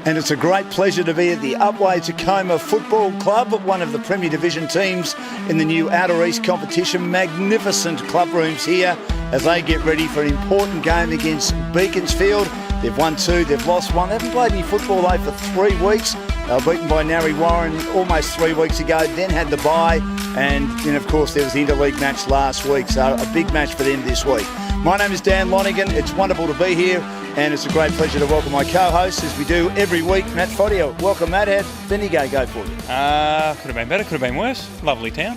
And it's a great pleasure to be at the Upwey Tacoma Football Club, one of the Premier Division teams in the new Outer East competition. Magnificent club rooms here as they get ready for an important game against Beaconsfield. They've won 2, they've lost 1. They haven't played any football though for 3 weeks. They were beaten by Narre Warren almost 3 weeks ago, then had the bye, and then of course there was the interleague match last week, so a big match for them this week. My name is Dan Lonigan. It's wonderful to be here, and it's a great pleasure to welcome my co-host, as we do every week, Matt Footy. Welcome, Matt. How'd Bendigo go for you? Could have been better, could have been worse. Lovely town.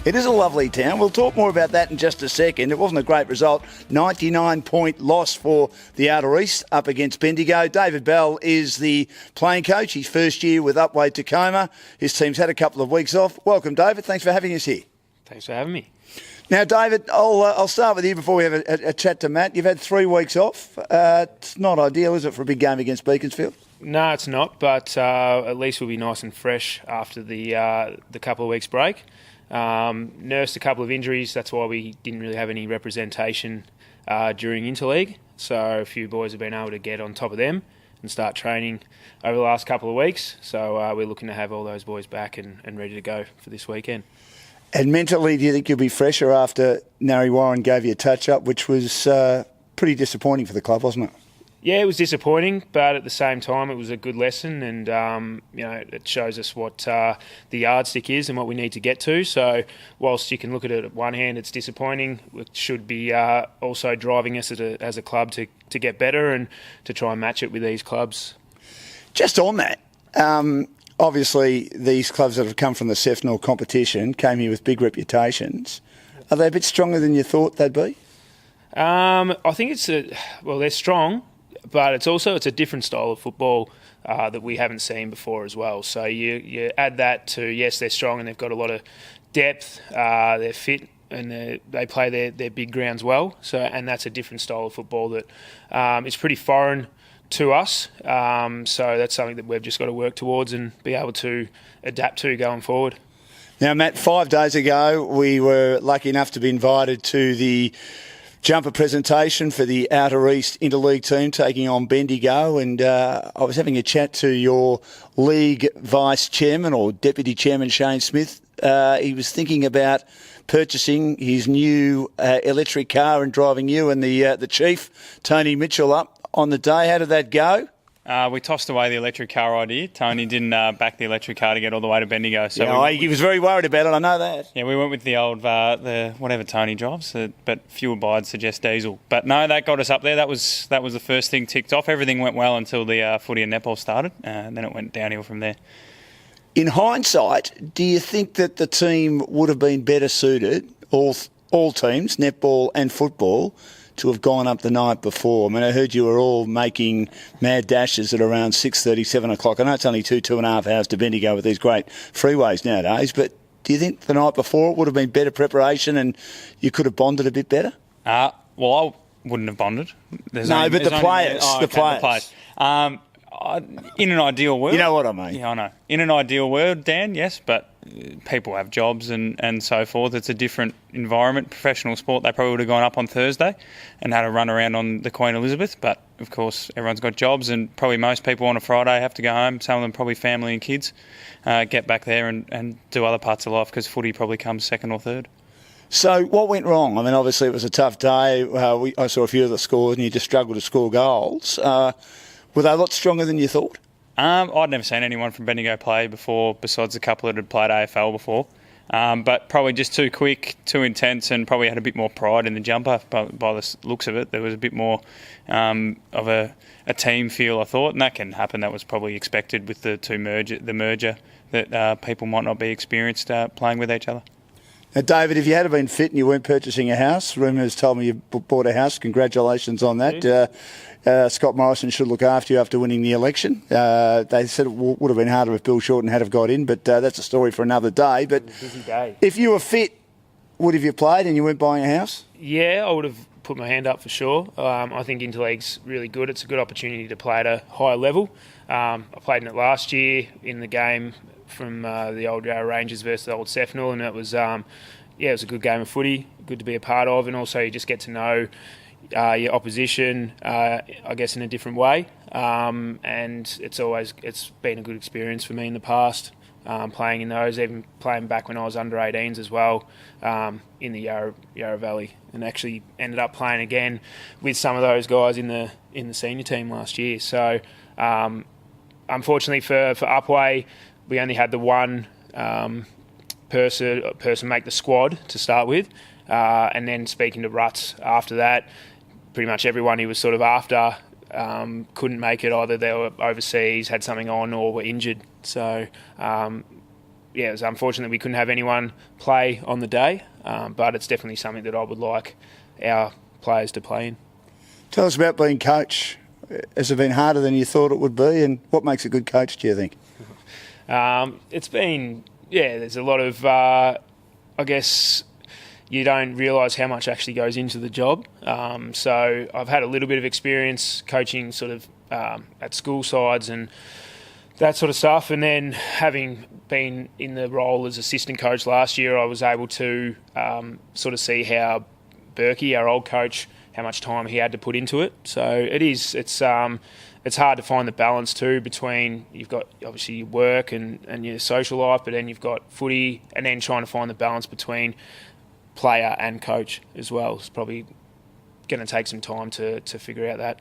It is a lovely town. We'll talk more about that in just a second. It wasn't a great result. 99-point loss for the Outer East up against Bendigo. David Bell is the playing coach. His first year with Upwey Tacoma. His team's had a couple of weeks off. Welcome, David. Thanks for having us here. Thanks for having me. Now, David, I'll start with you before we have a chat to Matt. You've had 3 weeks off. It's not ideal, is it, for a big game against Beaconsfield? No, it's not, but at least we'll be nice and fresh after the couple of weeks break. Nursed a couple of injuries, that's why we didn't really have any representation during interleague. So a few boys have been able to get on top of them and start training over the last couple of weeks. So we're looking to have all those boys back and ready to go for this weekend. And mentally, do you think you'll be fresher after Narre Warren gave you a touch-up, which was pretty disappointing for the club, wasn't it? Yeah, it was disappointing, but at the same time, it was a good lesson, and it shows us what the yardstick is and what we need to get to. So, whilst you can look at it at one hand, it's disappointing. It should be also driving us as a club to get better and to try and match it with these clubs. Just on that, obviously these clubs that have come from the Cefnor competition came here with big reputations. Are they a bit stronger than you thought they'd be? I think they're strong. But it's a different style of football that we haven't seen before as well. So you add that to, yes, they're strong and they've got a lot of depth, they're fit and they play their big grounds well. And that's a different style of football that is pretty foreign to us. So that's something that we've just got to work towards and be able to adapt to going forward. Now, Matt, 5 days ago we were lucky enough to be invited to the jumper presentation for the Outer East Interleague team taking on Bendigo, and I was having a chat to your league vice chairman or deputy chairman Shane Smith. He was thinking about purchasing his new electric car and driving you and the chief Tony Mitchell up on the day. How did that go? We tossed away the electric car idea. Tony didn't back the electric car to get all the way to Bendigo. So he was very worried about it, I know that. Yeah, we went with the old, the whatever Tony drives, but fuel buys suggest diesel. But no, that got us up there. That was the first thing ticked off. Everything went well until the footy and netball started, and then it went downhill from there. In hindsight, do you think that the team would have been better suited, all teams, netball and football, to have gone up the night before? I mean, I heard you were all making mad dashes at around 6:30, 7 o'clock. I know it's only 2.5 hours to Bendigo with these great freeways nowadays, but do you think the night before it would have been better preparation and you could have bonded a bit better? Well, I wouldn't have bonded. The players. In an ideal world... You know what I mean? Yeah, I know. In an ideal world, Dan, yes, but people have jobs and so forth. It's a different environment. Professional sport, they probably would have gone up on Thursday and had a run around on the Queen Elizabeth, but of course everyone's got jobs and probably most people on a Friday have to go home, some of them probably family and kids, get back there and do other parts of life because footy probably comes second or third. So what went wrong? I mean, obviously it was a tough day. I saw a few of the scores and you just struggled to score goals. Were they a lot stronger than you thought? I'd never seen anyone from Bendigo play before, besides a couple that had played AFL before. But probably just too quick, too intense, and probably had a bit more pride in the jumper by the looks of it. There was a bit more of a team feel, I thought, and that can happen. That was probably expected with the merger that people might not be experienced playing with each other. Now, David, if you had been fit and you weren't purchasing a house, rumours told me you bought a house. Congratulations on that. Scott Morrison should look after you after winning the election. They said it would have been harder if Bill Shorten had have got in, but that's a story for another day. But busy day. If you were fit, would have you played and you weren't buying a house? Yeah, I would have put my hand up for sure. I think Interleague's really good. It's a good opportunity to play at a higher level. I played in it last year in the game from the old Rangers versus the old Cefnor, and it was it was a good game of footy, good to be a part of, and also you just get to know your opposition, I guess, in a different way. And it's been a good experience for me in the past, playing in those, even playing back when I was under 18s as well, in the Yarra Valley, and actually ended up playing again with some of those guys in the senior team last year. So unfortunately for Upwey, we only had the one person make the squad to start with, and then speaking to Ruts after that, pretty much everyone he was sort of after couldn't make it. Either they were overseas, had something on, or were injured. So it was unfortunate we couldn't have anyone play on the day, but it's definitely something that I would like our players to play in. Tell us about being coach. Has it been harder than you thought it would be, and what makes a good coach, do you think? It's been, there's a lot of, I guess, you don't realise how much actually goes into the job. So I've had a little bit of experience coaching sort of at school sides and that sort of stuff. And then having been in the role as assistant coach last year, I was able to sort of see how Berkey, our old coach, how much time he had to put into it. So it's hard to find the balance too between, you've got obviously your work and your social life, but then you've got footy, and then trying to find the balance between player and coach as well. It's probably going to take some time to figure out that.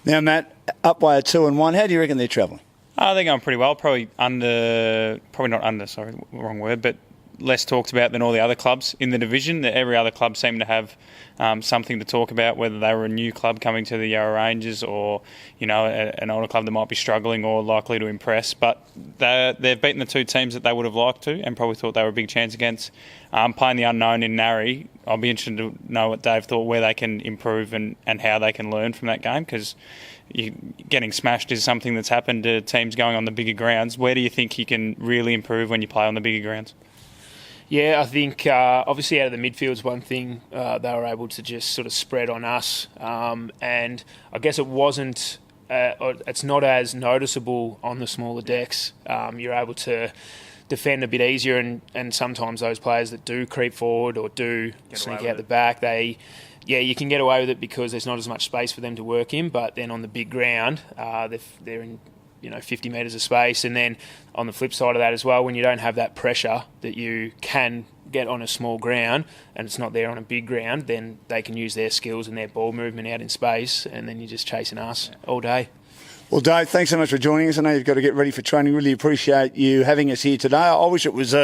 Now, Matt, Upwey are 2-1. How do you reckon they're travelling? I think I'm pretty well. Probably not under, sorry, wrong word, but less talked about than all the other clubs in the division. Every other club seemed to have something to talk about, whether they were a new club coming to the Yarra Rangers or, an older club that might be struggling or likely to impress. But they've beaten the two teams that they would have liked to and probably thought they were a big chance against. Playing the unknown in Narry, I'll be interested to know what Dave thought, where they can improve and how they can learn from that game, because getting smashed is something that's happened to teams going on the bigger grounds. Where do you think you can really improve when you play on the bigger grounds? Yeah, I think obviously out of the midfield's one thing they were able to just sort of spread on us, and I guess it's not as noticeable on the smaller decks. You're able to defend a bit easier, and sometimes those players that do creep forward or do sneak out the back, you can get away with it because there's not as much space for them to work in. But then on the big ground, they're in 50 metres of space. And then on the flip side of that as well, when you don't have that pressure that you can get on a small ground and it's not there on a big ground, then they can use their skills and their ball movement out in space, and then you're just chasing us all day. Well, Dave, thanks so much for joining us. I know you've got to get ready for training. Really appreciate you having us here today. I wish it was...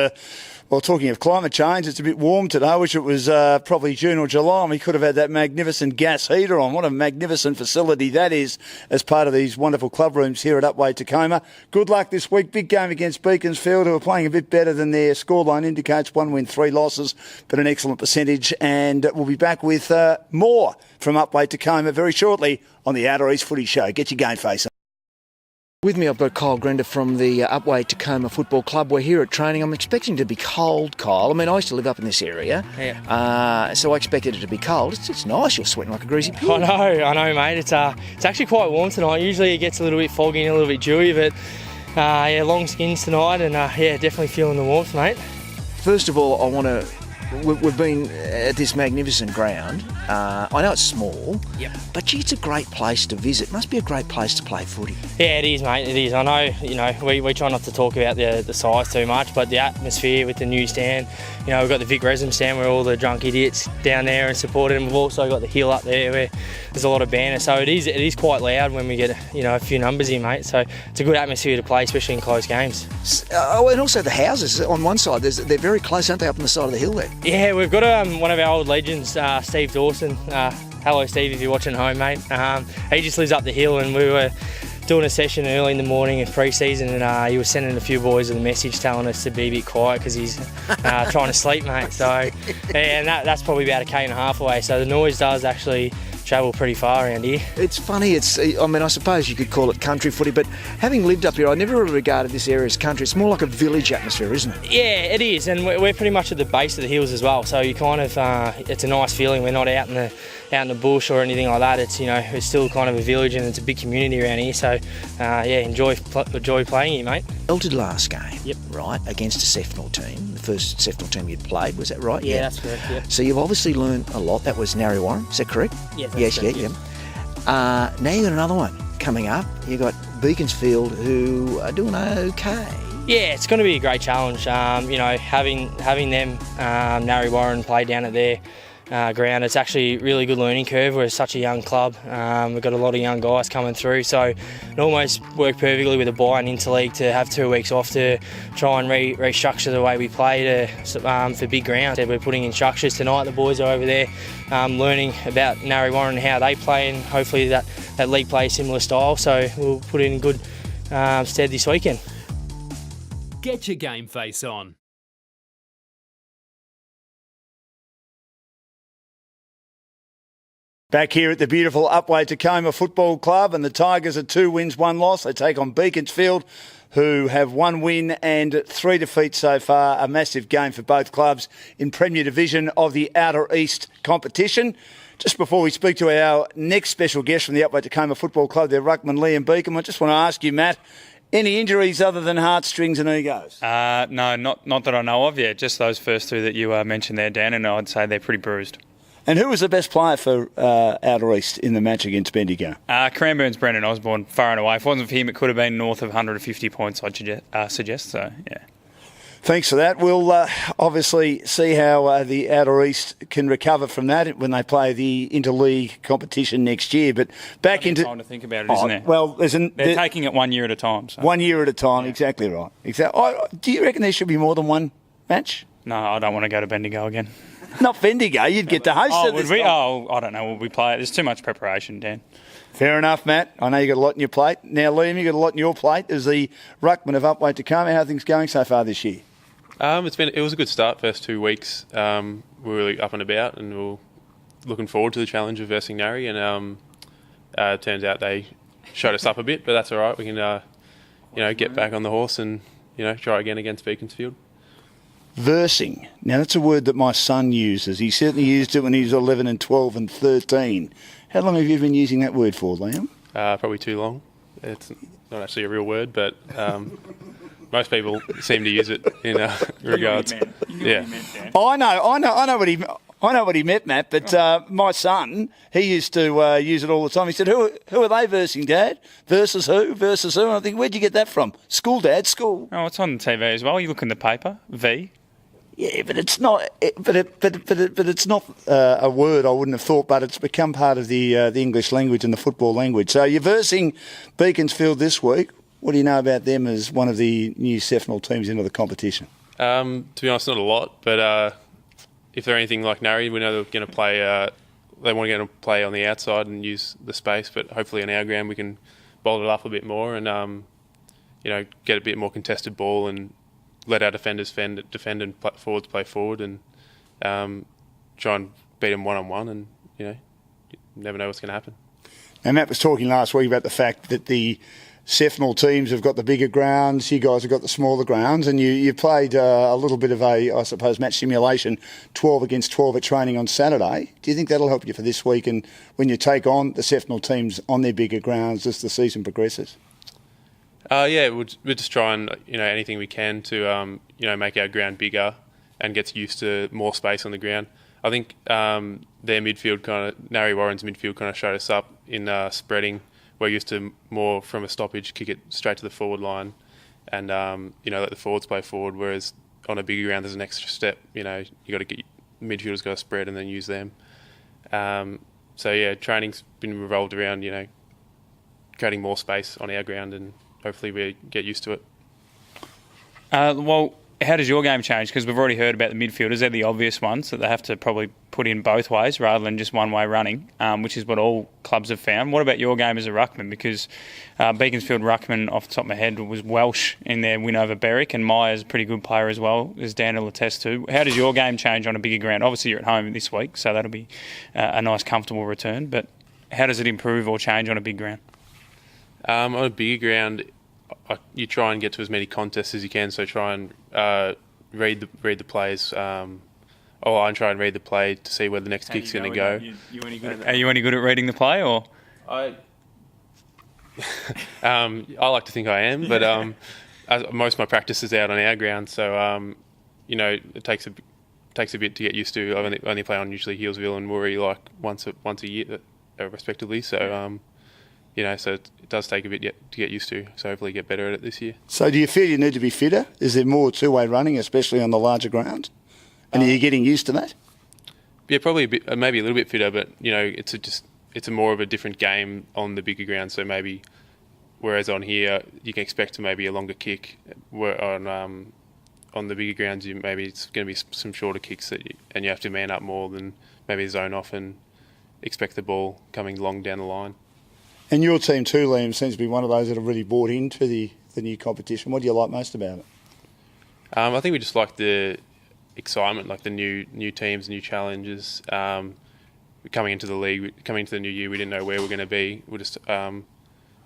talking of climate change, it's a bit warm today. I wish it was probably June or July and we could have had that magnificent gas heater on. What a magnificent facility that is as part of these wonderful club rooms here at Upwey Tacoma. Good luck this week. Big game against Beaconsfield, who are playing a bit better than their scoreline indicates. 1 win, 3 losses, but an excellent percentage. And we'll be back with more from Upwey Tacoma very shortly on the Outer East Footy Show. Get your GameFace on. With me, I've got Kyle Grender from the Upwey Tacoma Football Club. We're here at training. I'm expecting to be cold, Kyle. I mean, I used to live up in this area, so I expected it to be cold. It's nice. You're sweating like a greasy pig. I know, mate. It's actually quite warm tonight. Usually it gets a little bit foggy and a little bit dewy, but long skins tonight, and definitely feeling the warmth, mate. First of all, we've been at this magnificent ground. I know it's small, but gee, it's a great place to visit. Must be a great place to play footy. Yeah, it is, mate. It is. I know, we try not to talk about the size too much, but the atmosphere with the new stand. We've got the Vic Resin stand where all the drunk idiots down there and support it, and we've also got the hill up there where there's a lot of banner. So it is quite loud when we get a few numbers in, mate. So it's a good atmosphere to play, especially in close games. And also the houses on one side, they're very close, aren't they, up on the side of the hill there? Yeah, we've got one of our old legends, Steve Dawson. Hello, Steve, if you're watching home, mate. He just lives up the hill, and we were doing a session early in the morning in pre-season, and he was sending a few boys with a message telling us to be a bit quiet because he's trying to sleep, mate. So, and that's probably about 1.5 km away. So the noise does actually travel pretty far around here. It's funny. I suppose you could call it country footy, but having lived up here, I never really regarded this area as country. It's more like a village atmosphere, isn't it? Yeah, it is, and we're pretty much at the base of the hills as well. So you kind of, it's a nice feeling. We're not out in out in the bush or anything like that. It's it's still kind of a village and it's a big community around here. So enjoy playing here, mate. Belted last game, Yep. right, against a Sefnor team, the first Sefnor team you'd played, was that right? Yeah, that's correct. Yep. So you've obviously learned a lot. That was Narry Warren, is that correct? Yeah, that's yes, correct, yeah. Now you've got another one coming up. You've got Beaconsfield, who are doing okay. Yeah, it's going to be a great challenge. Having them, Narry Warren, play down at their ground, it's actually a really good learning curve. We're such a young club. We've got a lot of young guys coming through, so it almost worked perfectly with a bye and interleague to have 2 weeks off to try and restructure the way we play for big grounds. We're putting in structures tonight. The boys are over there learning about Narry Warren and how they play, and hopefully that league play a similar style. So we'll put it in good stead this weekend. Get your GameFace on. Back here at the beautiful Upwey Tacoma Football Club, and the Tigers are 2 wins, 1 loss. They take on Beaconsfield, who have 1 win and 3 defeats so far. A massive game for both clubs in Premier Division of the Outer East competition. Just before we speak to our next special guest from the Upwey Tacoma Football Club, their ruckman Liam Beacom, I just want to ask you, Matt, any injuries other than heartstrings and egos? No, not that I know of. Yeah, just those first 2 that you mentioned there, Dan, and I'd say they're pretty bruised. And who was the best player for Outer East in the match against Bendigo? Cranbourne's Brendan Osborne, far and away. If it wasn't for him, it could have been north of 150 points, I'd suggest. So, yeah. Thanks for that. We'll obviously see how the Outer East can recover from that when they play the interleague competition next year. But back into time to think about it, isn't there? Well, they're taking it 1 year at a time. So. 1 year at a time, yeah. Exactly right. Exactly. Do you reckon there should be more than one match? No, I don't want to go to Bendigo again. Not Bendigo. You'd get to host it. Would we? Oh, I don't know. Will we play it? There's too much preparation, Dan. Fair enough, Matt. I know you got a lot on your plate. Now, Liam, you got a lot on your plate as the ruckman of Upwey Tacoma. How are things going so far this year? It was a good start. First 2 weeks, we were really up and about, and we were looking forward to the challenge of versing Narry. And it turns out they showed us up a bit, but that's all right. We can, get back on the horse and try again against Beaconsfield. Versing. Now, that's a word that my son uses. He certainly used it when he was 11 and 12 and 13. How long have you been using that word for, Liam? Probably too long. It's not actually a real word, but most people seem to use it in regards. Yeah. I know what he meant, Matt. But my son, he used to use it all the time. He said, "Who are they versing, Dad? Versus who? Versus who?" And I think, where'd you get that from? School, Dad. School. Oh, it's on the TV as well. You look in the paper. V. Yeah, but it's not. But it's not a word I wouldn't have thought. But it's become part of the English language and the football language. So you're versing Beaconsfield this week. What do you know about them as one of the new Sefnor teams into the competition? To be honest, not a lot. But if they're anything like Narry, we know they're going to play. They want to play on the outside and use the space. But hopefully on our ground we can bolt it up a bit more and get a bit more contested ball and let our defenders defend and forwards play forward and try and beat them one-on-one, and you never know what's going to happen. And Matt was talking last week about the fact that the Sefnor teams have got the bigger grounds, you guys have got the smaller grounds, and you played a little bit of a, I suppose, match simulation, 12 against 12 at training on Saturday. Do you think that'll help you for this week and when you take on the Sefnor teams on their bigger grounds as the season progresses? Yeah, we'll just try and anything we can to make our ground bigger and get used to more space on the ground. I think their midfield Narry Warren's midfield kind of showed us up in spreading. We're used to more from a stoppage, kick it straight to the forward line, and let the forwards play forward. Whereas on a bigger ground, there's an extra step. You got to get midfielders got to spread and then use them. So yeah, training's been revolved around creating more space on our ground and. Hopefully we get used to it. Well, how does your game change? Because we've already heard about the midfielders. They're the obvious ones that they have to probably put in both ways rather than just one way running, which is what all clubs have found. What about your game as a ruckman? Because Beaconsfield ruckman, off the top of my head, was Welsh in their win over Berwick, and Myers a pretty good player as well, as Dan will attest to. How does your game change on a bigger ground? Obviously you're at home this week, so that'll be a nice, comfortable return. But how does it improve or change on a big ground? On a bigger ground, you try and get to as many contests as you can. So try and read the players' I try and read the play to see where the next kick's going to go. Are you any good at reading the play, or? I like to think I am, but most of my practice is out on our ground, so it takes a bit to get used to. I only play on usually Healesville and Woori like once a year, respectively. So so it does take a bit to get used to. So hopefully get better at it this year. So do you feel you need to be fitter? Is there more two-way running, especially on the larger ground? And are you getting used to that? Yeah, probably a bit, maybe a little bit fitter, but it's a more of a different game on the bigger ground. So maybe whereas on here you can expect maybe a longer kick. On the bigger grounds, maybe it's going to be some shorter kicks and you have to man up more than maybe zone off and expect the ball coming long down the line. And your team too, Liam, seems to be one of those that have really bought into the new competition. What do you like most about it? I think we just like the excitement, like the new teams, new challenges. Coming into the league, coming into the new year, we didn't know where we're going to be. We're just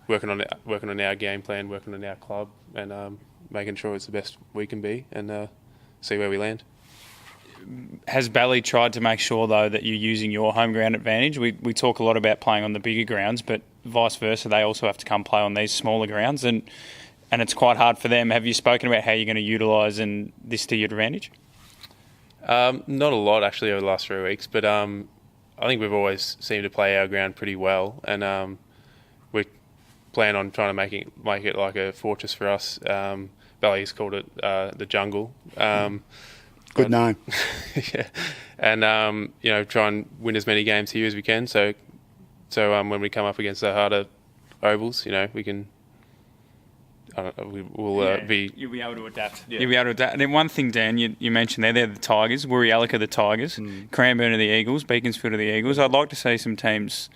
working on our game plan, working on our club, and making sure it's the best we can be, and see where we land. Has Bally tried to make sure, though, that you're using your home ground advantage? We talk a lot about playing on the bigger grounds, but vice versa, they also have to come play on these smaller grounds, and it's quite hard for them. Have you spoken about how you're going to utilise this to your advantage? Not a lot, actually, over the last 3 weeks, but I think we've always seemed to play our ground pretty well, and we plan on trying to make it like a fortress for us. Bally's called it the jungle. Good name. Yeah, and try and win as many games here as we can. So when we come up against the harder ovals, we can. You'll be able to adapt. Yeah. You'll be able to adapt. And then one thing, Dan, you mentioned they're the Tigers. Woori are the Tigers. Cranbourne are the Eagles. Beaconsfield are the Eagles. I'd like to see some teams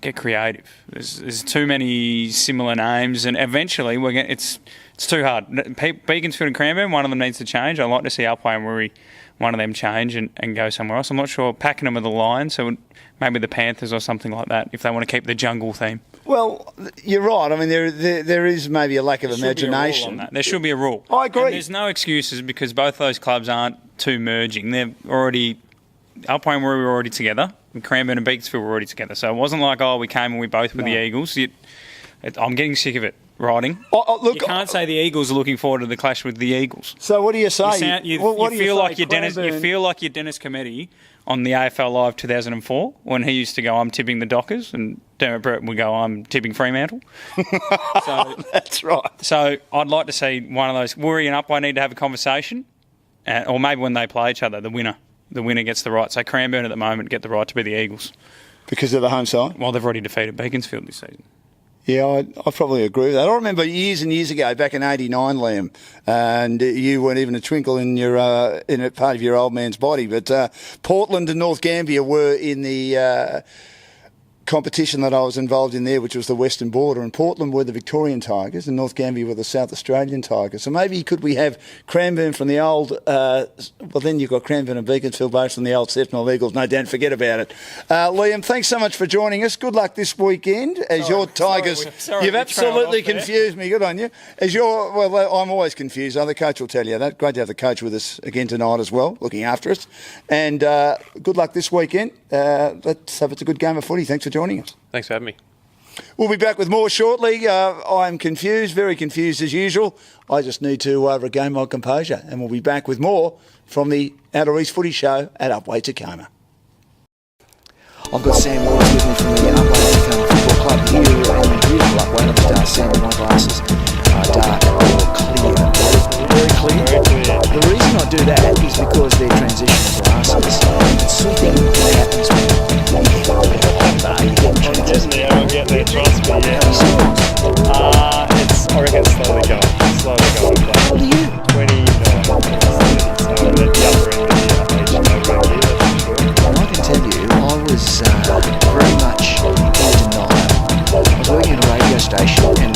get creative. There's too many similar names, and eventually it's too hard. Beaconsfield and Cranbourne, one of them needs to change. I'd like to see Alpway and Woori, one of them change and go somewhere else. I'm not sure. Pakenham are the Lions, so maybe the Panthers or something like that, if they want to keep the jungle theme. Well, you're right. I mean, there is maybe a lack of imagination. There should be a rule. I agree. And there's no excuses because both those clubs aren't too merging. They're already... Alpine were already together, and Cranbourne and Beaconsfield were already together. So it wasn't like, we came and we both were the Eagles. I'm getting sick of it, writing. Look, you can't say the Eagles are looking forward to the clash with the Eagles. So what do you say? You feel like you're Dennis Cometti on the AFL Live 2004 when he used to go, I'm tipping the Dockers, and Dermot Brett would go, I'm tipping Fremantle. So, that's right. So I'd like to see one of those. Woori and Upway need to have a conversation, or maybe when they play each other, the winner gets the right. So Cranbourne at the moment get the right to be the Eagles. Because of the home side? Well, they've already defeated Beaconsfield this season. Yeah, I probably agree with that. I remember years and years ago, back in '89, Liam, and you weren't even a twinkle in in a part of your old man's body, but Portland and North Gambier were in the competition that I was involved in there, which was the Western Border, and Portland were the Victorian Tigers and North Gambier were the South Australian Tigers. So maybe could we have Cranbourne from the old, then you've got Cranbourne and Beaconsfield both from the old Sentinel Eagles. No, don't forget about it. Liam, thanks so much for joining us. Good luck this weekend as your Tigers. You've absolutely confused me. Good on you. I'm always confused. The coach will tell you that. Great to have the coach with us again tonight as well, looking after us. And good luck this weekend. Let's hope it's a good game of footy. Thanks for joining us. Thanks for having me. We'll be back with more shortly. I'm confused, very confused as usual. I just need to regain my composure, and we'll be back with more from the Outer East Footy Show at Upway Tacoma. I've got Sam Waters with me from the Upway Tacoma Football Club here in the beautiful Upway. Let me start Sam with my glasses. Dark or clear. Very clear. The reason I do that is because they're transitional glasses. It's something that happens when I'll get there, trust me, yeah. I reckon it's slowly going. How old are you? 29. So I'm at the upper end of the age program here, that's for sure. Well, I can tell you, I was very much in denial. I was working at a radio station and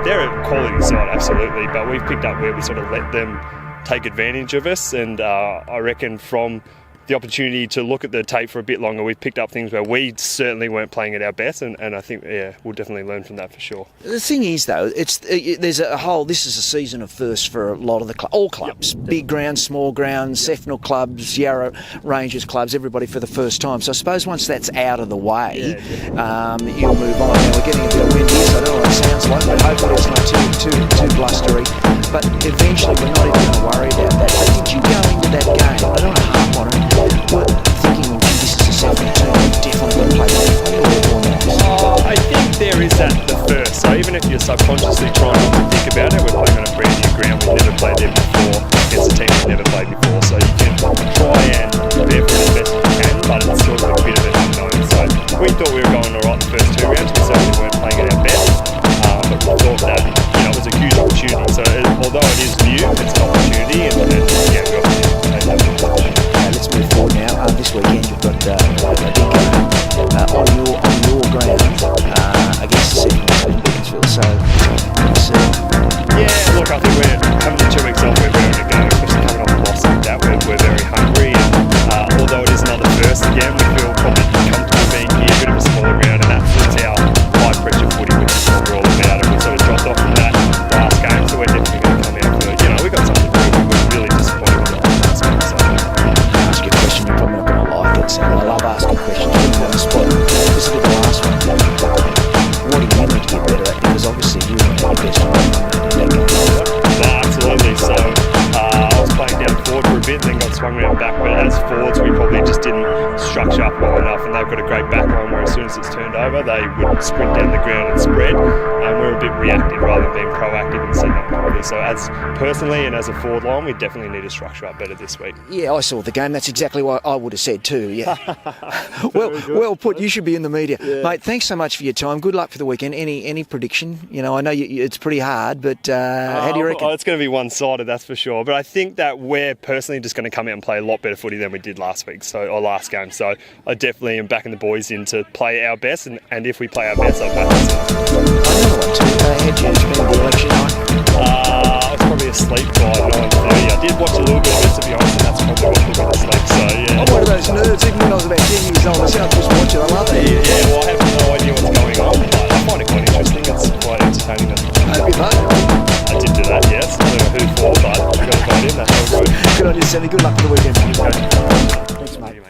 they're a quality side, absolutely, but we've picked up where we sort of let them take advantage of us, and I reckon from the opportunity to look at the tape for a bit longer, we've picked up things where we certainly weren't playing at our best, and I think we'll definitely learn from that for sure. The thing is, though, there's a whole. This is a season of firsts for a lot of the all clubs, big grounds, small grounds, Sefnal clubs, Yarra Rangers clubs, everybody for the first time. So I suppose once that's out of the way, you'll move on. Now we're getting a bit of wind here, so I don't know what it sounds like, but hopefully it's not too blustery. But eventually, we're not even going to worry about that. But did you go into that game? I don't want to harp on it. But thinking, this is a Sefnal team, we're definitely going to play football. I think there is that the first. So even if you're subconsciously trying not to think about it, we're playing on a brand new ground. We've never played there before. Against a team we've never played before. So you can try and prepare for it as best you can, but it's still a bit of an unknown. So we thought we were going all right the first 2 rounds. We certainly weren't playing at our best. But we thought that it was a huge opportunity. So although it is new, it's an opportunity, and we obviously take that advantage. Let's move forward now. This weekend you've got a big game on your ground against the Sefnal team, Beaconsfield. So let's see. Yeah, look, I think we're having the 2 weeks off. We're ready to go, especially coming off a loss like that. We're very hungry, and although it is another first again, we feel probably comfortable being here, a bit of a smaller ground, and that suits our high pressure footy, which is what we're all about. And we sort of dropped off from that last game, so we're definitely going to come out for we got something to do. We were really disappointed with that last game. So. Ask you a question, you're probably not going to like it. So I love asking questions on the spot. This will be the last one. What do you need to get better at? Because obviously you were your best one in that game. No, absolutely. So I was playing down forward for a bit, and then got swung around back. But as forwards, we probably just didn't structure up well enough, and they've got a great back line where as soon as it's turned over, they would sprint down the ground and spread. And we're a bit reactive rather than being proactive and setting up properly. So as personally and as a forward line, we definitely need to structure up better this week. Yeah, I saw the game. That's exactly what I would have said too. Yeah. well put. You should be in the media, mate. Thanks so much for your time. Good luck for the weekend. Any prediction? I know it's pretty hard, but how do you reckon? It's going to be one-sided, that's for sure. But I think that we're personally just going to come out and play a lot better footy than we did last game. So I definitely am backing the boys in to play our best, and if we play our best, I'll back us. Another one too. How'd you spend the election night? I was probably asleep by 9:30. I did watch a little bit of it, to be honest, and that's probably what put me to sleep. So yeah. I'm one of those nerds. Even when I was about 10 years old, I said I'd just watch it. I love it. Yeah, well, I have no idea what's going on, but I find it quite interesting. It's quite entertaining. Hope you vote. I did do that, yes. I don't know who for, but I've got to vote in. That's all good. Good on you, Sammy. Good luck for the weekend. Thanks, mate.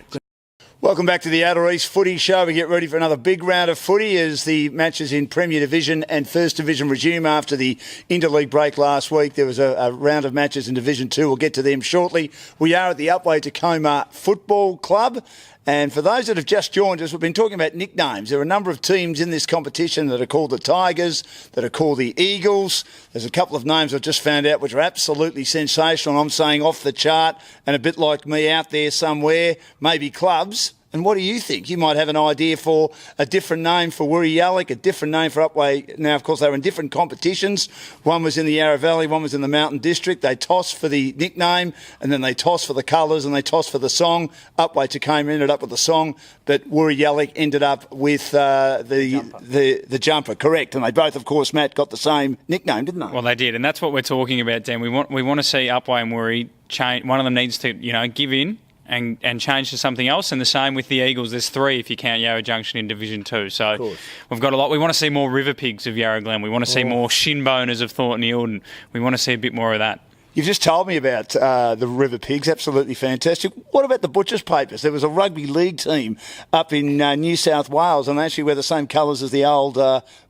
Welcome back to the Outer East Footy Show. We get ready for another big round of footy as the matches in Premier Division and First Division resume after the interleague break last week. There was a round of matches in Division 2. We'll get to them shortly. We are at the Upwey Tacoma Football Club. And for those that have just joined us, we've been talking about nicknames. There are a number of teams in this competition that are called the Tigers, that are called the Eagles. There's a couple of names I've just found out which are absolutely sensational. I'm saying off the chart and a bit like me out there somewhere, maybe clubs. And what do you think? You might have an idea for a different name for Wurriyallik, a different name for Upwey. Now, of course, they were in different competitions. One was in the Yarra Valley, one was in the Mountain District. They tossed for the nickname, and then they tossed for the colours, and they tossed for the song. Upwey Tacoma ended up with the song, but Wurriyallik ended up with the jumper, correct. And they both, of course, Matt, got the same nickname, didn't they? Well, they did, and that's what we're talking about, Dan. We want to see Upwey and Wurri change. One of them needs to, give in and change to something else. And the same with the Eagles. There's 3 if you count Yarra Junction in Division 2. So we've got a lot. We want to see more River Pigs of Yarra Glen. We want to see more Shinboners of Thornton Eildon. We want to see a bit more of that. You've just told me about the River Pigs. Absolutely fantastic. What about the Butchers Papers? There was a rugby league team up in New South Wales, and they actually wear the same colours as the old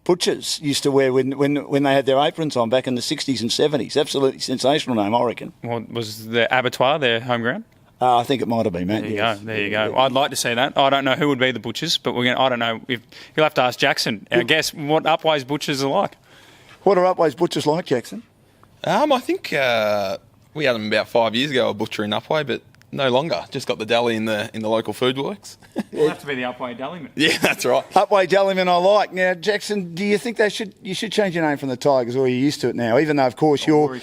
Butchers used to wear when they had their aprons on back in the 60s and 70s. Absolutely sensational name, I reckon. Well, was the Abattoir their home ground? I think it might have been, Matt. There you go. I'd like to see that. I don't know who would be the Butchers, but I don't know. You'll have to ask Jackson. I guess what Upwey's Butchers are like. What are Upwey's Butchers like, Jackson? I think we had them about 5 years ago, a butcher in Upwey, but no longer. Just got the deli in the local food works. We'll have to be the Upwey Deliman. Yeah, that's right. Upwey Deliman I like. Now, Jackson, do you think you should change your name from the Tigers, or are you used to it now? Even though, of course, your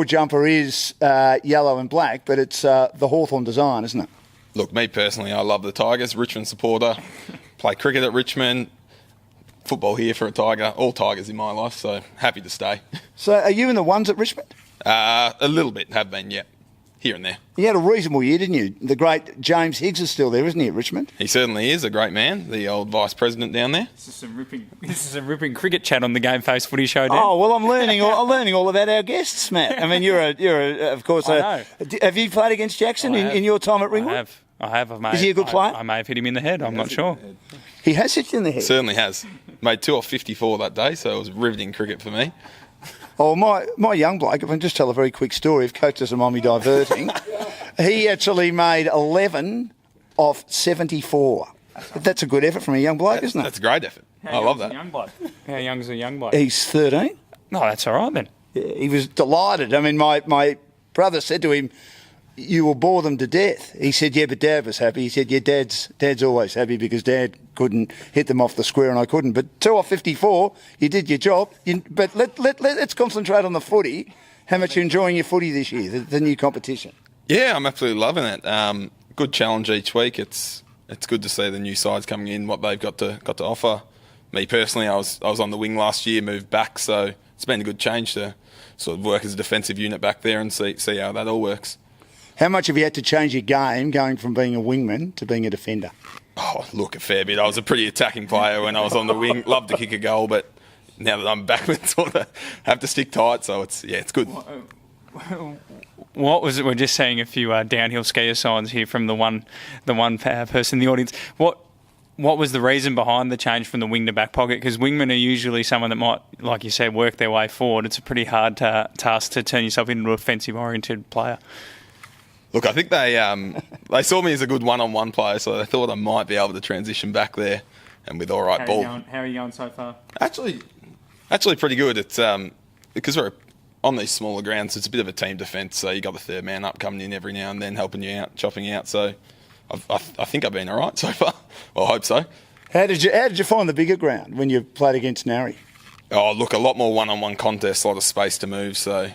jumper is yellow and black, but it's the Hawthorn design, isn't it? Look, me personally, I love the Tigers. Richmond supporter. Play cricket at Richmond. football here for a Tiger. All Tigers in my life, so happy to stay. So are you in the ones at Richmond? A little bit, have been, yeah. Here and there. You had a reasonable year, didn't you? The great James Higgs is still there, isn't he, at Richmond? He certainly is a great man, the old vice president down there. This is some ripping cricket chat on the GameFace Footy Show, Dan. Oh well, I'm learning all about our guests, Matt. I mean, you're of course. I Have you played against Jackson in your time at Ringwood? I have. Is he a good player? I may have hit him in the head. I'm not sure. He has hit you in the head. Certainly has. Made 2 off 54 that day, so it was riveting cricket for me. Oh, my young bloke, if I can just tell a very quick story, if Coach doesn't mind me diverting, he actually made 11 off 74. That's a good effort from a young bloke, isn't it? That's a great effort. I love that. How young is a young bloke? He's 13. No, that's all right then. Yeah, he was delighted. I mean, my brother said to him, "You will bore them to death." He said, "Yeah, but Dad was happy." He said, "Yeah, Dad's always happy because Dad couldn't hit them off the square and I couldn't. But 2 off 54, you did your job. But let's concentrate on the footy. How much you're enjoying your footy this year, the new competition?" Yeah, I'm absolutely loving it. Good challenge each week. It's good to see the new sides coming in, what they've got to offer. Me personally, I was on the wing last year, moved back, so it's been a good change to sort of work as a defensive unit back there and see how that all works. How much have you had to change your game going from being a wingman to being a defender? Oh, look, a fair bit. I was a pretty attacking player when I was on the wing. Loved to kick a goal, but now that I'm back, we sort of have to stick tight. So it's good. What was it? We're just seeing a few downhill skier signs here from the one person in the audience. What was the reason behind the change from the wing to back pocket? Because wingmen are usually someone that might, like you said, work their way forward. It's a pretty hard task to turn yourself into an offensive-oriented player. Look, I think they saw me as a good one-on-one player, so they thought I might be able to transition back there and with all right ball. How are you going so far? Actually pretty good. It's because we're on these smaller grounds, it's a bit of a team defence, so you got the third man up coming in every now and then, helping you out, chopping you out. So I think I've been all right so far. Well, I hope so. How did you find the bigger ground when you played against Narry? Oh, look, a lot more one-on-one contests, a lot of space to move, so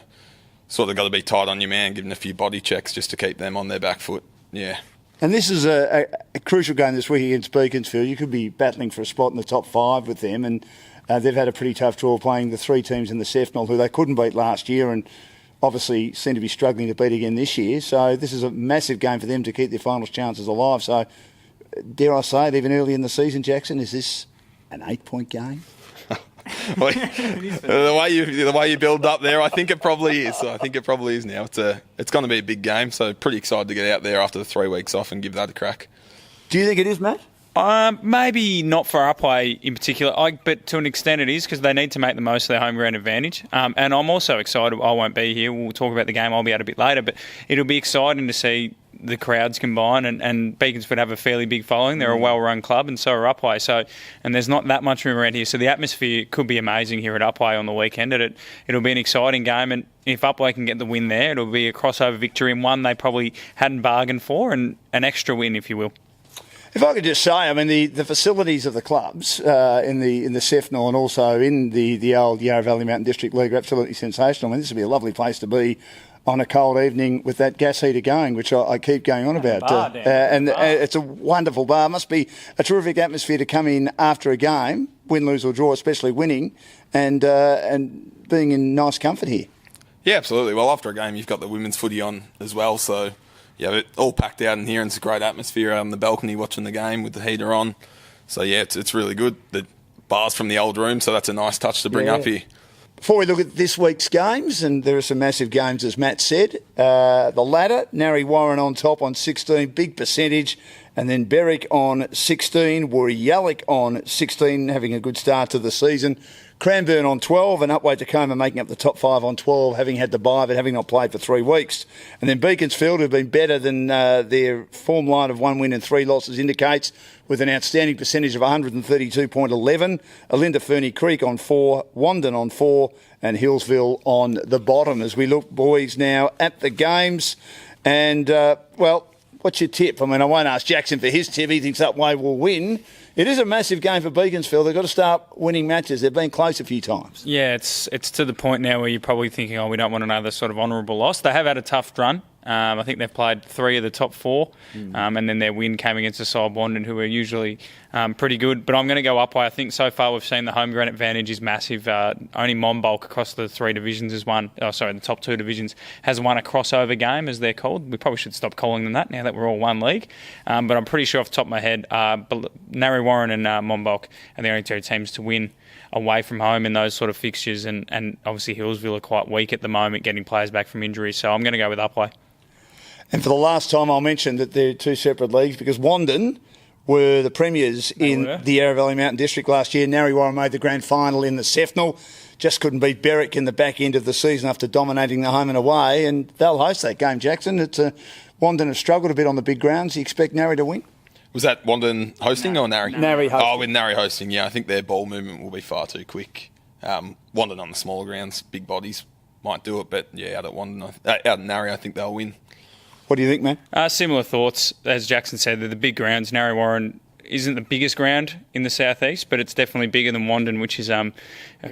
sort of got to be tight on your man, giving a few body checks just to keep them on their back foot. Yeah. And this is a crucial game this week against Beaconsfield. You could be battling for a spot in the top 5 with them, and they've had a pretty tough draw playing the 3 teams in the Sefnal who they couldn't beat last year and obviously seem to be struggling to beat again this year. So this is a massive game for them to keep their finals chances alive. So dare I say it, even early in the season, Jackson, is this an 8-point game? The way you build up there, I think it probably is. I think it probably is now. It's going to be a big game, so pretty excited to get out there after the 3 weeks off and give that a crack. Do you think it is, Matt? Maybe not for Upwey in particular, but to an extent it is because they need to make the most of their home ground advantage. And I'm also excited. I won't be here. We'll talk about the game. I'll be out a bit later, but it'll be exciting to see the crowds combine, and Beaconsfield have a fairly big following. They're a well-run club, and so are Upwey. So, and there's not that much room around here, so the atmosphere could be amazing here at Upwey on the weekend. It'll be an exciting game, and if Upwey can get the win there, it'll be a crossover victory and one they probably hadn't bargained for, and an extra win, if you will. If I could just say, I mean, the facilities of the clubs in the Sefnal and also in the old Yarra Valley Mountain District League are absolutely sensational. I mean, this would be a lovely place to be on a cold evening with that gas heater going, which I keep going on about. It's a wonderful bar. Must be a terrific atmosphere to come in after a game, win, lose or draw, especially winning, and being in nice comfort here. Yeah, absolutely. Well, after a game, you've got the women's footy on as well, so you have it all packed out in here, and it's a great atmosphere out on the balcony watching the game with the heater on. So yeah, it's really good. The bar's from the old room, so that's a nice touch to bring up here. Before we look at this week's games, and there are some massive games, as Matt said, the ladder, Narry Warren on top on 16, big percentage, and then Berwick on 16, Woorollook on 16, having a good start to the season. Cranbourne on 12 and Upwey Tacoma making up the top 5 on 12, having had the bye but having not played for 3 weeks. And then Beaconsfield, who've been better than their form line of 1 win and 3 losses indicates, with an outstanding percentage of 132.11. Alinda Ferny Creek on 4, Wandon on 4 and Hillsville on the bottom. As we look, boys, now at the games. And, what's your tip? I mean, I won't ask Jackson for his tip. He thinks Upwey will win. It is a massive game for Beaconsfield. They've got to start winning matches. They've been close a few times. Yeah, it's to the point now where you're probably thinking, we don't want another sort of honourable loss. They have had a tough run. I think they've played 3 of the top 4, and then their win came against the side Wandon, who are usually pretty good. But I'm going to go Upwey. I think so far we've seen the home ground advantage is massive. Only Monbulk across the three divisions has won. The top two divisions has won a crossover game, as they're called. We probably should stop calling them that now that we're all one league. But I'm pretty sure off the top of my head, Narre Warren and Monbulk are the only two teams to win away from home in those sort of fixtures. And obviously Hillsville are quite weak at the moment, getting players back from injury. So I'm going to go with Upwey. And for the last time, I'll mention that they're two separate leagues because Wandon were the premiers in the Yarra Valley Mountain District last year. Narre Warren made the grand final in the Sefnal. Just couldn't beat Berwick in the back end of the season after dominating the home and away. And they'll host that game, Jackson. Wandon have struggled a bit on the big grounds. You expect Narre to win? Was that Wandon hosting or Narre? Narre hosting. Oh, with Narre hosting, yeah. I think their ball movement will be far too quick. Wandon on the smaller grounds, big bodies might do it, but yeah, out at Narre, I think they'll win. What do you think, man? Similar thoughts. As Jackson said, they're the big grounds. Narre Warren isn't the biggest ground in the southeast, but it's definitely bigger than Wandon, which is a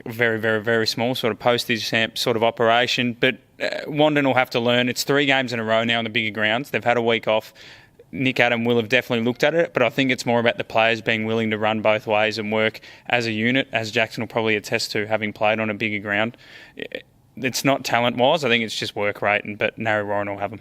very, very, very small sort of postage stamp sort of operation. But Wandon will have to learn. It's 3 games in a row now on the bigger grounds. They've had a week off. Nick Adam will have definitely looked at it, but I think it's more about the players being willing to run both ways and work as a unit, as Jackson will probably attest to, having played on a bigger ground. It's not talent-wise. I think it's just work rate, but Narre Warren will have them.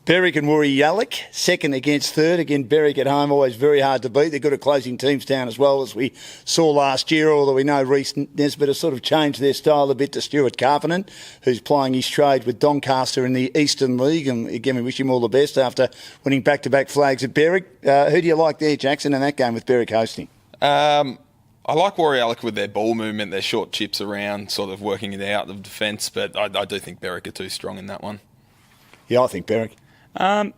Berwick and Woori-Yallock, second against third. Again, Berwick at home, always very hard to beat. They're good at closing teams down as well, as we saw last year, although we know Reece Nesbitt has sort of changed their style a bit to Stuart Carpenter, who's plying his trade with Doncaster in the Eastern League. And again, we wish him all the best after winning back-to-back flags at Berwick. Who do you like there, Jackson, in that game with Berwick hosting? I like Woori-Yallock with their ball movement, their short chips around, sort of working it out of defence, but I do think Berwick are too strong in that one. Yeah, I think Berwick. I'm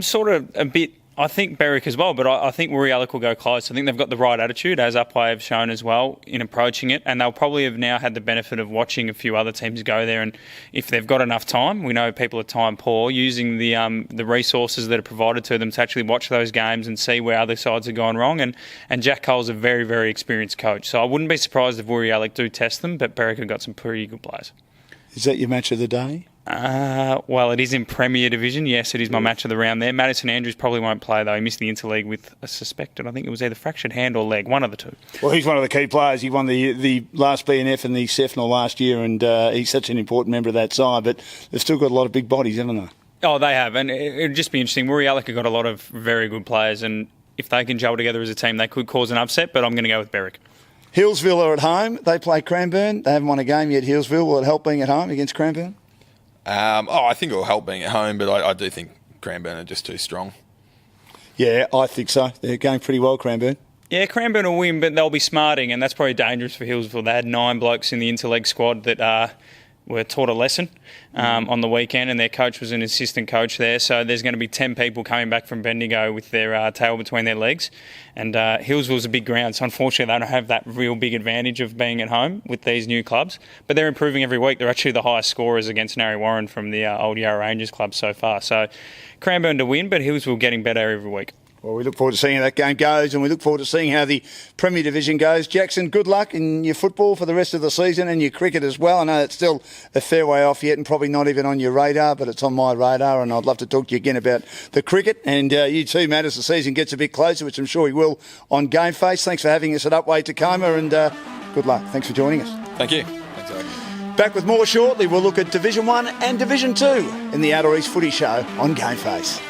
sort of a bit... I think Berwick as well, but I think Woori-Yallock will go close. I think they've got the right attitude, as Upwey have shown as well, in approaching it, and they'll probably have now had the benefit of watching a few other teams go there, and if they've got enough time, we know people are time poor, using the resources that are provided to them to actually watch those games and see where other sides have gone wrong, and Jack Cole's a very, very experienced coach, so I wouldn't be surprised if Woori-Yallock do test them, but Berwick have got some pretty good players. Is that your match of the day? Well, it is in Premier Division. Yes, it is my match of the round there. Madison Andrews probably won't play, though. He missed the interleague with a suspected, I think it was either fractured hand or leg, one of the two. Well, he's one of the key players. He won the last BNF and the Sefnal last year, and he's such an important member of that side. But they've still got a lot of big bodies, haven't they? Oh, they have, and it'd just be interesting. Woori-Yallock have got a lot of very good players, and if they can gel together as a team, they could cause an upset, but I'm going to go with Berwick. Hillsville are at home. They play Cranbourne. They haven't won a game yet, Hillsville. Will it help being at home against Cranbourne? I think it will help being at home, but I do think Cranbourne are just too strong. Yeah, I think so. They're going pretty well, Cranbourne. Yeah, Cranbourne will win, but they'll be smarting, and that's probably dangerous for Hillsville. They had 9 blokes in the interleg squad that were taught a lesson on the weekend, and their coach was an assistant coach there. So there's going to be 10 people coming back from Bendigo with their tail between their legs. And Hillsville's a big ground, so unfortunately they don't have that real big advantage of being at home with these new clubs. But they're improving every week. They're actually the highest scorers against Narre Warren from the old Yarra Rangers club so far. So Cranbourne to win, but Hillsville getting better every week. Well, we look forward to seeing how that game goes, and we look forward to seeing how the Premier Division goes. Jackson, good luck in your football for the rest of the season and your cricket as well. I know it's still a fair way off yet and probably not even on your radar, but it's on my radar, and I'd love to talk to you again about the cricket. And you too, Matt, as the season gets a bit closer, which I'm sure we will on GameFace. Thanks for having us at Upwey Tacoma, and good luck. Thanks for joining us. Thank you. Thanks, Eric. Back with more shortly. We'll look at Division 1 and Division 2 in the Outer East Footy Show on GameFace.